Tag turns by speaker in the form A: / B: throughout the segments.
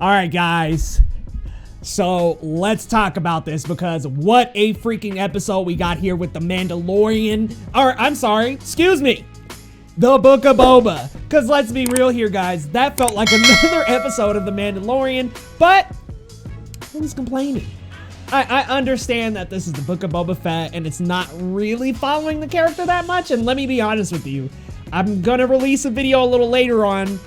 A: All right, guys. So let's talk about this because what a freaking episode we got here with the Mandalorian. The Book of Boba. Because let's be real here, guys. That felt like another episode of the Mandalorian, but who's complaining? I understand that this is the Book of Boba Fett and it's not really following the character that much. And let me be honest with you. I'm going to release a video a little later on.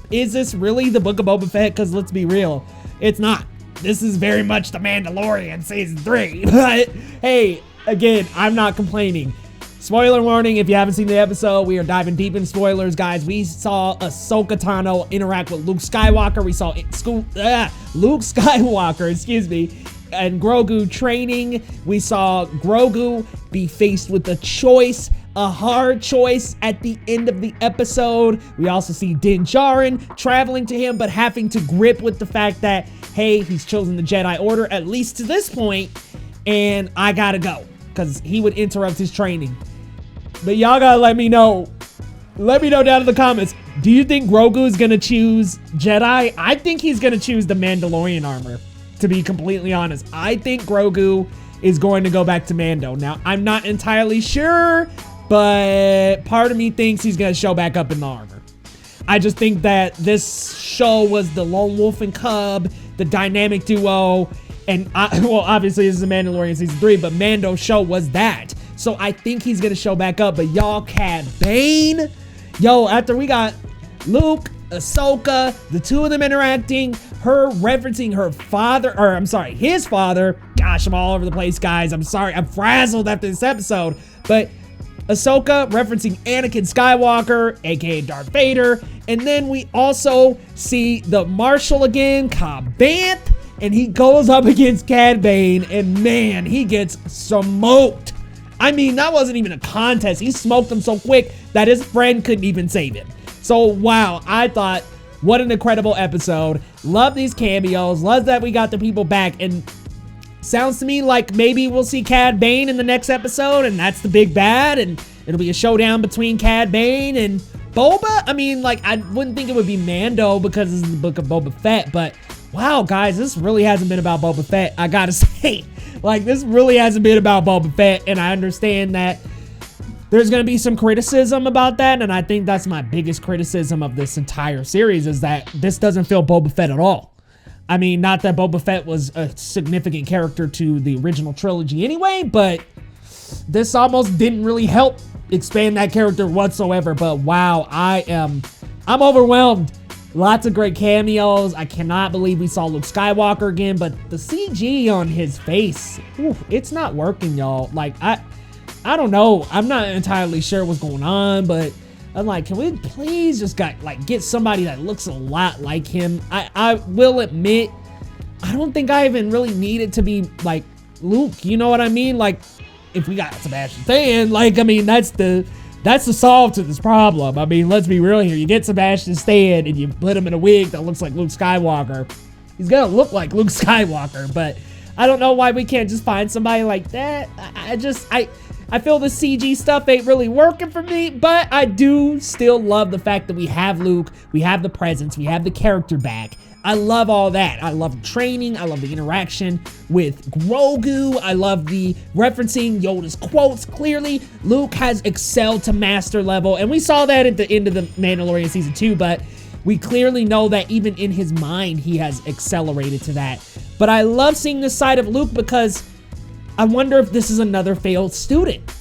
A: Is this really the Book of Boba Fett? Because let's be real, it's not. This is very much the Mandalorian season 3. But hey, again, I'm not complaining. Spoiler warning, if you haven't seen the episode, we are diving deep in spoilers, guys. We saw Ahsoka Tano interact with Luke Skywalker. We saw Luke Skywalker, and Grogu training. We saw Grogu be faced with a choice, a hard choice at the end of the episode. We also see Din Djarin traveling to him, but having to grip with the fact that, hey, he's chosen the Jedi Order, at least to this point, and I gotta go, because he would interrupt his training. But y'all gotta let me know. Let me know down in the comments. Do you think Grogu is gonna choose Jedi? I think he's gonna choose the Mandalorian armor, to be completely honest. I think Grogu is going to go back to Mando. Now, I'm not entirely sure, but part of me thinks he's gonna show back up in the armor. I just think that this show was the lone wolf and cub, the dynamic duo, and well, obviously this is a Mandalorian season 3, but Mando's show was that. So I think he's gonna show back up. But y'all, Cad Bane, yo, after we got Luke, Ahsoka, the two of them interacting, her referencing her father, or I'm sorry, his father. Gosh, I'm all over the place, guys. I'm sorry, I'm frazzled after this episode. But Ahsoka referencing Anakin Skywalker, aka Darth Vader, and then we also see the Marshal again, Cobb Vanth, and he goes up against Cad Bane, and man, he gets smoked. I mean, that wasn't even a contest. He smoked him so quick that his friend couldn't even save him. So wow, I thought, what an incredible episode. Love these cameos. Love that we got the people back, and sounds to me like maybe we'll see Cad Bane in the next episode, and that's the big bad, and it'll be a showdown between Cad Bane and Boba. I mean, like, I wouldn't think it would be Mando because this is the Book of Boba Fett, but wow, guys, this really hasn't been about Boba Fett, I gotta say. Like, this really hasn't been about Boba Fett, and I understand that there's gonna be some criticism about that, and I think that's my biggest criticism of this entire series, is that this doesn't feel Boba Fett at all. I mean, not that Boba Fett was a significant character to the original trilogy anyway, but this almost didn't really help expand that character whatsoever. But wow, I'm overwhelmed. Lots of great cameos. I cannot believe we saw Luke Skywalker again, but the CG on his face, it's not working, y'all. Like, I don't know. I'm not entirely sure what's going on, but I'm like, can we please just get somebody that looks a lot like him? I will admit, I don't think I even really need it to be like Luke. You know what I mean? Like, if we got Sebastian Stan, like, I mean, that's the solve to this problem. I mean, let's be real here. You get Sebastian Stan and you put him in a wig that looks like Luke Skywalker. He's gonna look like Luke Skywalker, but I don't know why we can't just find somebody like that. I feel the CG stuff ain't really working for me, but I do still love the fact that we have Luke, we have the presence, we have the character back. I love all that. I love the training. I love the interaction with Grogu. I love the referencing Yoda's quotes. Clearly, Luke has excelled to master level, and we saw that at the end of the Mandalorian season 2, but we clearly know that even in his mind, he has accelerated to that. But I love seeing this side of Luke because I wonder if this is another failed student.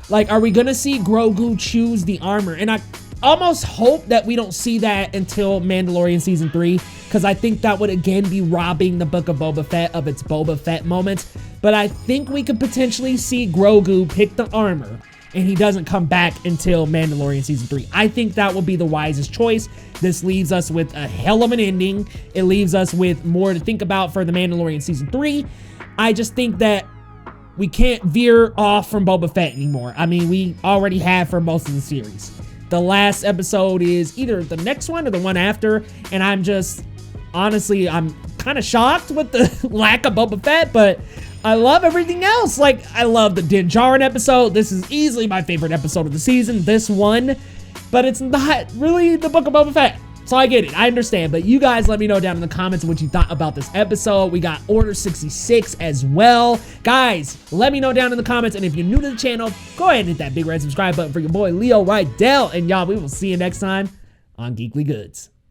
A: Like, are we gonna see Grogu choose the armor? And I almost hope that we don't see that until Mandalorian season 3, because I think that would again be robbing the Book of Boba Fett of its Boba Fett moments. But I think we could potentially see Grogu pick the armor and he doesn't come back until Mandalorian season 3. I think that would be the wisest choice. This leaves us with a hell of an ending. It leaves us with more to think about for the Mandalorian season 3. I just think that we can't veer off from Boba Fett anymore. I mean, we already have for most of the series. The last episode is either the next one or the one after, and I'm just, honestly, I'm kind of shocked with the lack of Boba Fett, but I love everything else. Like, I love the Din Djarin episode. This is easily my favorite episode of the season, this one, but it's not really the Book of Boba Fett. So I get it, I understand, but you guys let me know down in the comments what you thought about this episode. We got Order 66 as well. Guys, let me know down in the comments, and if you're new to the channel, go ahead and hit that big red subscribe button for your boy Leo Rydell, and y'all, we will see you next time on Geekly Goods.